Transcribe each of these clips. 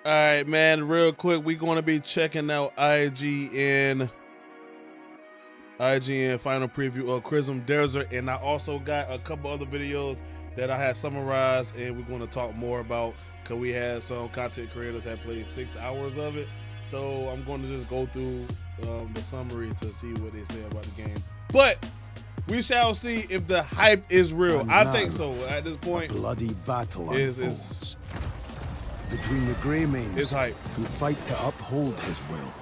All right, man, real quick, we're going to be checking out IGN final preview of Crimson Desert, and I also got a couple other videos that I had summarized, and we're going to talk more about because we had some content creators that played 6 hours of it. So I'm going to just go through the summary to see what they say about the game. But we shall see if the hype is real. And I now, think so. At this point, a bloody battle is unfolds between the Greymanes, it's hype. who fight to uphold his will,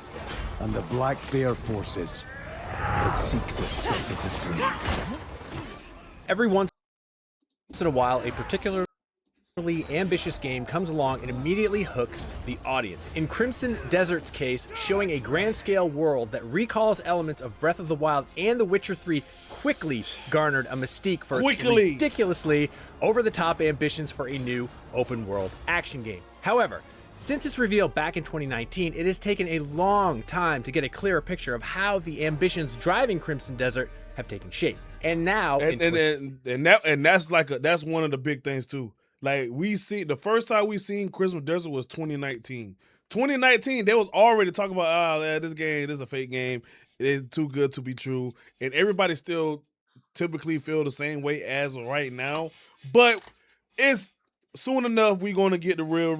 and the Black Bear forces that seek to set it aflame. Every once in a while, a particularly ambitious game comes along and immediately hooks the audience. In Crimson Desert's case, showing a grand-scale world that recalls elements of Breath of the Wild and The Witcher 3 quickly garnered a mystique for its ridiculously over-the-top ambitions for a new open-world action game. However, since its reveal back in 2019, it has taken a long time to get a clearer picture of how the ambitions driving Crimson Desert have taken shape. And now, that's one of the big things too. Like the first time we seen Crimson Desert was 2019. 2019, they was already talking about, this game, this is a fake game. It's too good to be true, and everybody still typically feel the same way as right now. But it's soon enough we're going to get the real.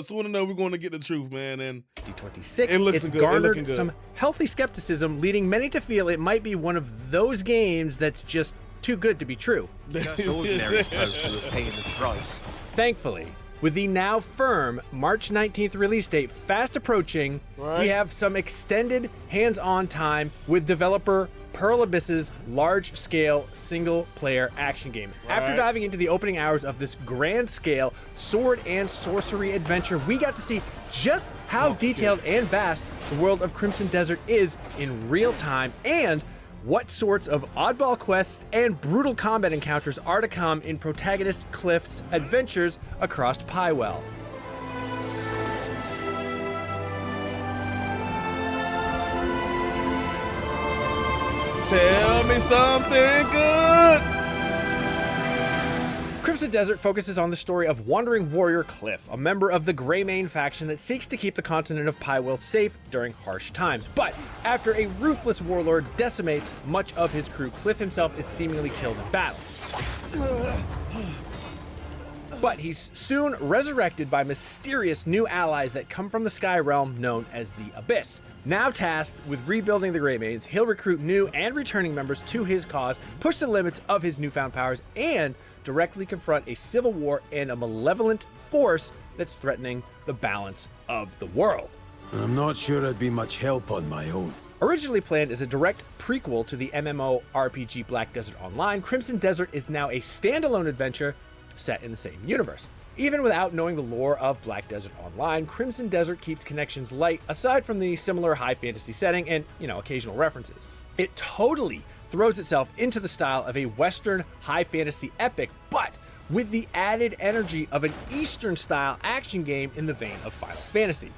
Soon enough we're going to get the truth, man. And 2026, it's garnered some healthy skepticism, leading many to feel it might be one of those games that's just too good to be true. Just ordinary folk who are paying the price. Thankfully, with the now firm March 19th release date fast approaching, we have some extended hands-on time with developer Pearl Abyss's large-scale single-player action game. After diving into the opening hours of this grand-scale sword and sorcery adventure, we got to see just how detailed and vast the world of Crimson Desert is in real time, and what sorts of oddball quests and brutal combat encounters are to come in protagonist Cliff's adventures across Pywell. Tell me something good. Crimson Desert focuses on the story of wandering warrior Cliff, a member of the Greymane faction that seeks to keep the continent of Pywell safe during harsh times. But after a ruthless warlord decimates much of his crew, Cliff himself is seemingly killed in battle. But he's soon resurrected by mysterious new allies that come from the Sky Realm known as the Abyss. Now tasked with rebuilding the Greymanes, he'll recruit new and returning members to his cause, push the limits of his newfound powers, and directly confront a civil war and a malevolent force that's threatening the balance of the world. And I'm not sure I'd be much help on my own. Originally planned as a direct prequel to the MMORPG Black Desert Online, Crimson Desert is now a standalone adventure set in the same universe. Even without knowing the lore of Black Desert Online, Crimson Desert keeps connections light aside from the similar high fantasy setting and, occasional references. It totally throws itself into the style of a Western high fantasy epic, but with the added energy of an Eastern style action game in the vein of Final Fantasy.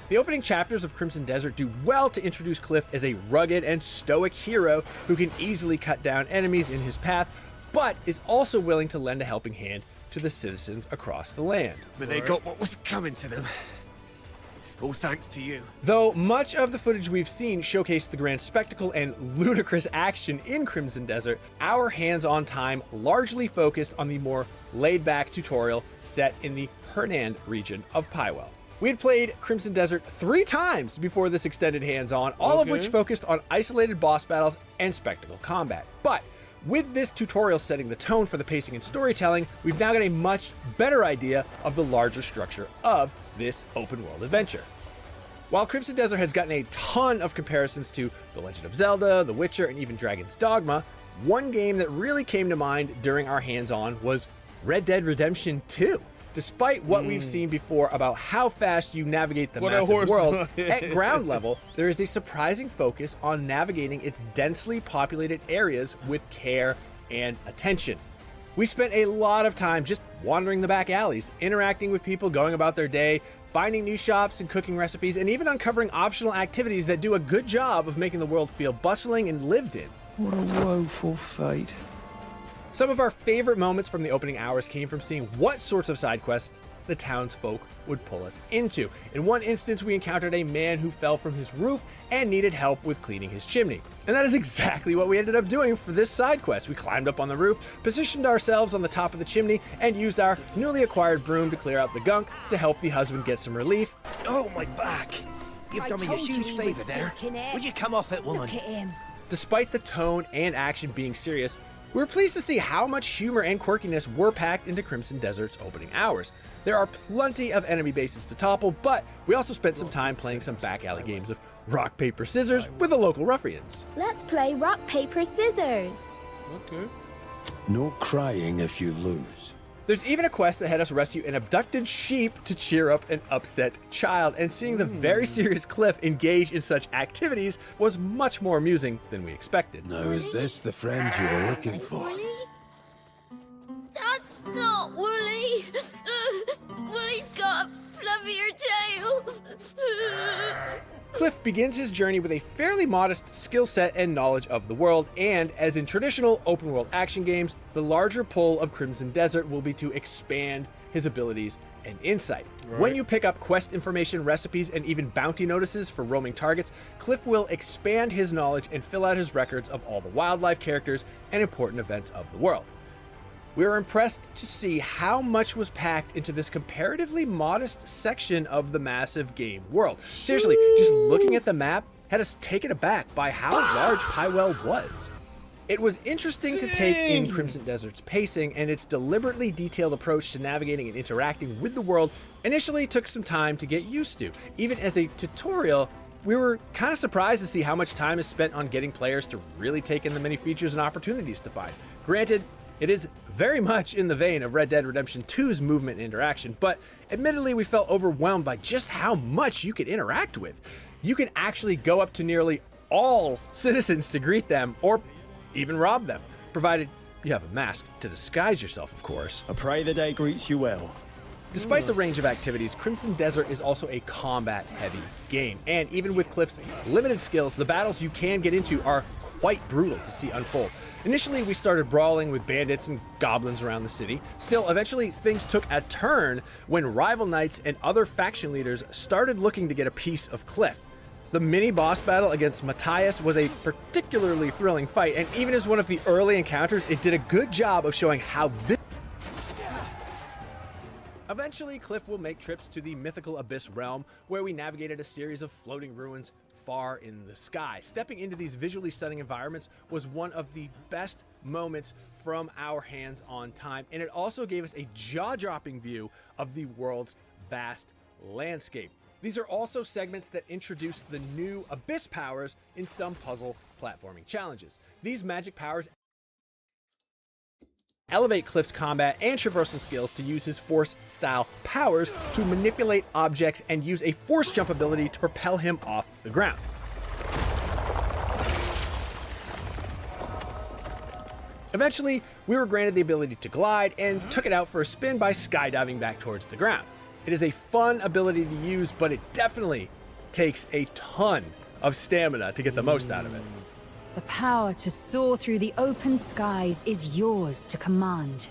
The opening chapters of Crimson Desert do well to introduce Cliff as a rugged and stoic hero who can easily cut down enemies in his path, but is also willing to lend a helping hand to the citizens across the land. But they got what was coming to them. All thanks to you. Though much of the footage we've seen showcased the grand spectacle and ludicrous action in Crimson Desert, our hands-on time largely focused on the more laid-back tutorial set in the Hernand region of Pywell. We had played Crimson Desert 3 times before this extended hands-on, all of which focused on isolated boss battles and spectacle combat. But with this tutorial setting the tone for the pacing and storytelling, we've now got a much better idea of the larger structure of this open-world adventure. While Crimson Desert has gotten a ton of comparisons to The Legend of Zelda, The Witcher, and even Dragon's Dogma, one game that really came to mind during our hands-on was Red Dead Redemption 2. Despite what we've seen before about how fast you navigate the massive world, at ground level, there is a surprising focus on navigating its densely populated areas with care and attention. We spent a lot of time just wandering the back alleys, interacting with people going about their day, finding new shops and cooking recipes, and even uncovering optional activities that do a good job of making the world feel bustling and lived in. What a woeful fate. Some of our favorite moments from the opening hours came from seeing what sorts of side quests the townsfolk would pull us into. In one instance, we encountered a man who fell from his roof and needed help with cleaning his chimney. And that is exactly what we ended up doing for this side quest. We climbed up on the roof, positioned ourselves on the top of the chimney, and used our newly acquired broom to clear out the gunk to help the husband get some relief. Oh, my back. You've done me a huge favor there. Would you come off it, woman? Look at him. Despite the tone and action being serious, we're pleased to see how much humor and quirkiness were packed into Crimson Desert's opening hours. There are plenty of enemy bases to topple, but we also spent some time playing some back alley games of rock, paper, scissors with the local ruffians. Let's play rock, paper, scissors. Okay. No crying if you lose. There's even a quest that had us rescue an abducted sheep to cheer up an upset child, and seeing the very serious Cliff engage in such activities was much more amusing than we expected. Now, is this the friend you were looking for? Woolly? That's not Woolly. Woolly's got a fluffier tail. Cliff begins his journey with a fairly modest skill set and knowledge of the world, and as in traditional open world action games, the larger pull of Crimson Desert will be to expand his abilities and insight. When you pick up quest information, recipes, and even bounty notices for roaming targets, Cliff will expand his knowledge and fill out his records of all the wildlife, characters, and important events of the world. We were impressed to see how much was packed into this comparatively modest section of the massive game world. Seriously, just looking at the map had us taken aback by how large Pywell was. It was interesting to take in Crimson Desert's pacing, and its deliberately detailed approach to navigating and interacting with the world initially took some time to get used to. Even as a tutorial, we were kind of surprised to see how much time is spent on getting players to really take in the many features and opportunities to find. Granted, it is very much in the vein of Red Dead Redemption 2's movement and interaction, but admittedly we felt overwhelmed by just how much you could interact with. You can actually go up to nearly all citizens to greet them, or even rob them, provided you have a mask to disguise yourself, of course. I pray the day greets you well. Despite the range of activities, Crimson Desert is also a combat-heavy game, and even with Cliff's limited skills, the battles you can get into are quite brutal to see unfold. Initially, we started brawling with bandits and goblins around the city. Still, eventually, things took a turn when rival knights and other faction leaders started looking to get a piece of Cliff. The mini-boss battle against Matthias was a particularly thrilling fight, and even as one of the early encounters, it did a good job of showing how Eventually, Cliff will make trips to the mythical Abyss realm, where we navigated a series of floating ruins far in the sky. Stepping into these visually stunning environments was one of the best moments from our hands-on time, and it also gave us a jaw-dropping view of the world's vast landscape. These are also segments that introduce the new Abyss powers in some puzzle platforming challenges. These magic powers elevate Cliff's combat and traversal skills to use his force-style powers to manipulate objects and use a force jump ability to propel him off the ground. Eventually, we were granted the ability to glide and took it out for a spin by skydiving back towards the ground. It is a fun ability to use, but it definitely takes a ton of stamina to get the most out of it. The power to soar through the open skies is yours to command.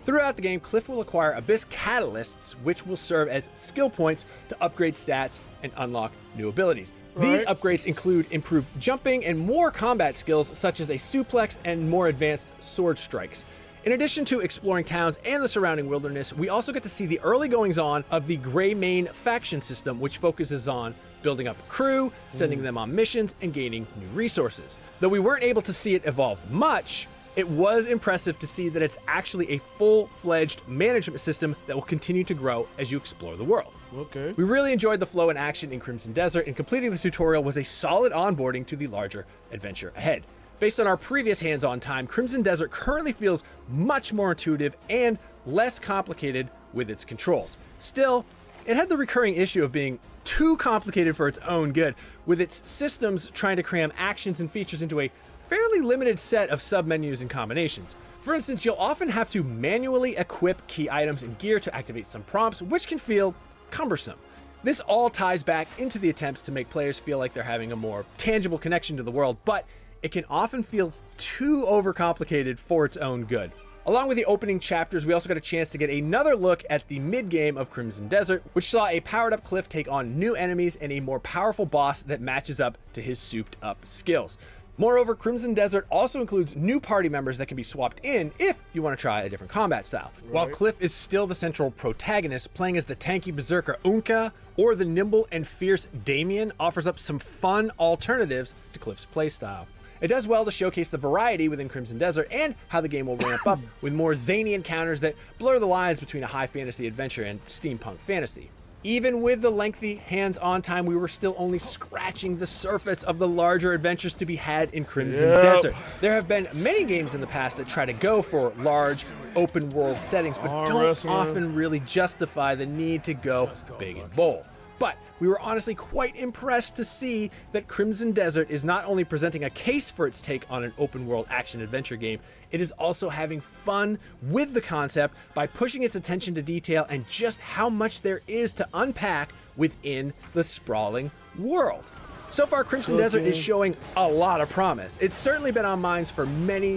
Throughout the game, Cliff will acquire Abyss Catalysts, which will serve as skill points to upgrade stats and unlock new abilities. These upgrades include improved jumping and more combat skills, such as a suplex and more advanced sword strikes. In addition to exploring towns and the surrounding wilderness, we also get to see the early goings-on of the Greymane faction system, which focuses on building up a crew, sending them on missions, and gaining new resources. Though we weren't able to see it evolve much, it was impressive to see that it's actually a full-fledged management system that will continue to grow as you explore the world. Okay. We really enjoyed the flow and action in Crimson Desert, and completing the tutorial was a solid onboarding to the larger adventure ahead. Based on our previous hands-on time, Crimson Desert currently feels much more intuitive and less complicated with its controls. Still, it had the recurring issue of being too complicated for its own good, with its systems trying to cram actions and features into a fairly limited set of submenus and combinations. For instance, you'll often have to manually equip key items and gear to activate some prompts, which can feel cumbersome. This all ties back into the attempts to make players feel like they're having a more tangible connection to the world, but it can often feel too overcomplicated for its own good. Along with the opening chapters, we also got a chance to get another look at the mid-game of Crimson Desert, which saw a powered-up Cliff take on new enemies and a more powerful boss that matches up to his souped-up skills. Moreover, Crimson Desert also includes new party members that can be swapped in if you want to try a different combat style. While Cliff is still the central protagonist, playing as the tanky berserker Unka or the nimble and fierce Damien offers up some fun alternatives to Cliff's playstyle. It does well to showcase the variety within Crimson Desert and how the game will ramp up with more zany encounters that blur the lines between a high fantasy adventure and steampunk fantasy. Even with the lengthy hands-on time, we were still only scratching the surface of the larger adventures to be had in Crimson Desert. There have been many games in the past that try to go for large, open-world settings, but don't often really justify the need to go big and bold. But we were honestly quite impressed to see that Crimson Desert is not only presenting a case for its take on an open-world action-adventure game, it is also having fun with the concept by pushing its attention to detail and just how much there is to unpack within the sprawling world. So far, Crimson Desert is showing a lot of promise. It's certainly been on minds for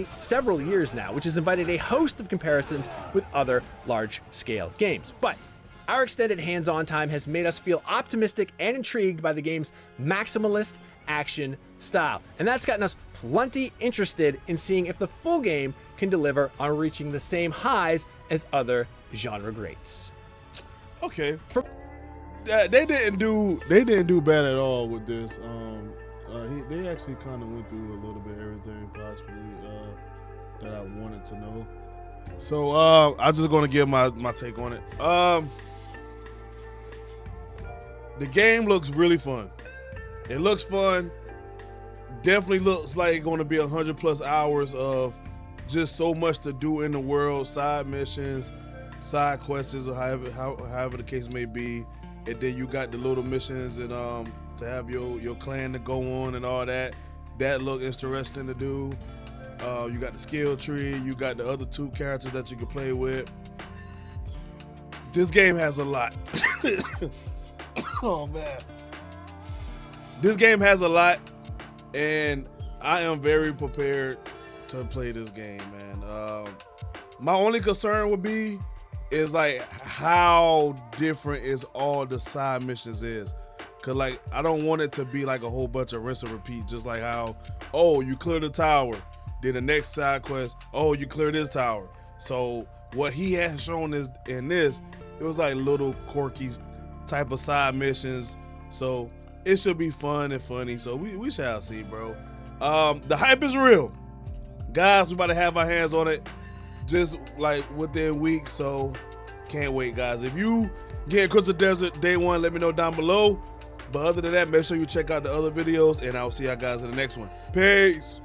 several years now, which has invited a host of comparisons with other large-scale games. But our extended hands-on time has made us feel optimistic and intrigued by the game's maximalist action style. And that's gotten us plenty interested in seeing if the full game can deliver on reaching the same highs as other genre greats. Okay. They didn't do bad at all with this. They actually kind of went through a little bit of everything possibly that I wanted to know. So I'm just gonna give my take on it. The game looks really fun. It looks fun. Definitely looks like it's going to be 100+ hours of just so much to do in the world, side missions, side quests, or however the case may be. And then you got the little missions and to have your clan to go on and all that. That look interesting to do. You got the skill tree. You got the other 2 characters that you can play with. This game has a lot. Oh man, this game has a lot, and I am very prepared to play this game, man. My only concern would be is like how different is all the side missions is, cause like I don't want it to be like a whole bunch of rinse and repeat, just like how you clear the tower, then the next side quest, you clear this tower. So what he has shown is in this, it was like little quirky type of side missions, so it should be fun and funny. So we shall see, bro. The hype is real, guys. We about to have our hands on it just like within weeks, so can't wait, guys. If you get Crimson Desert day one, let me know down below. But other than that, make sure you check out the other videos, and I'll see y'all guys in the next one. Peace.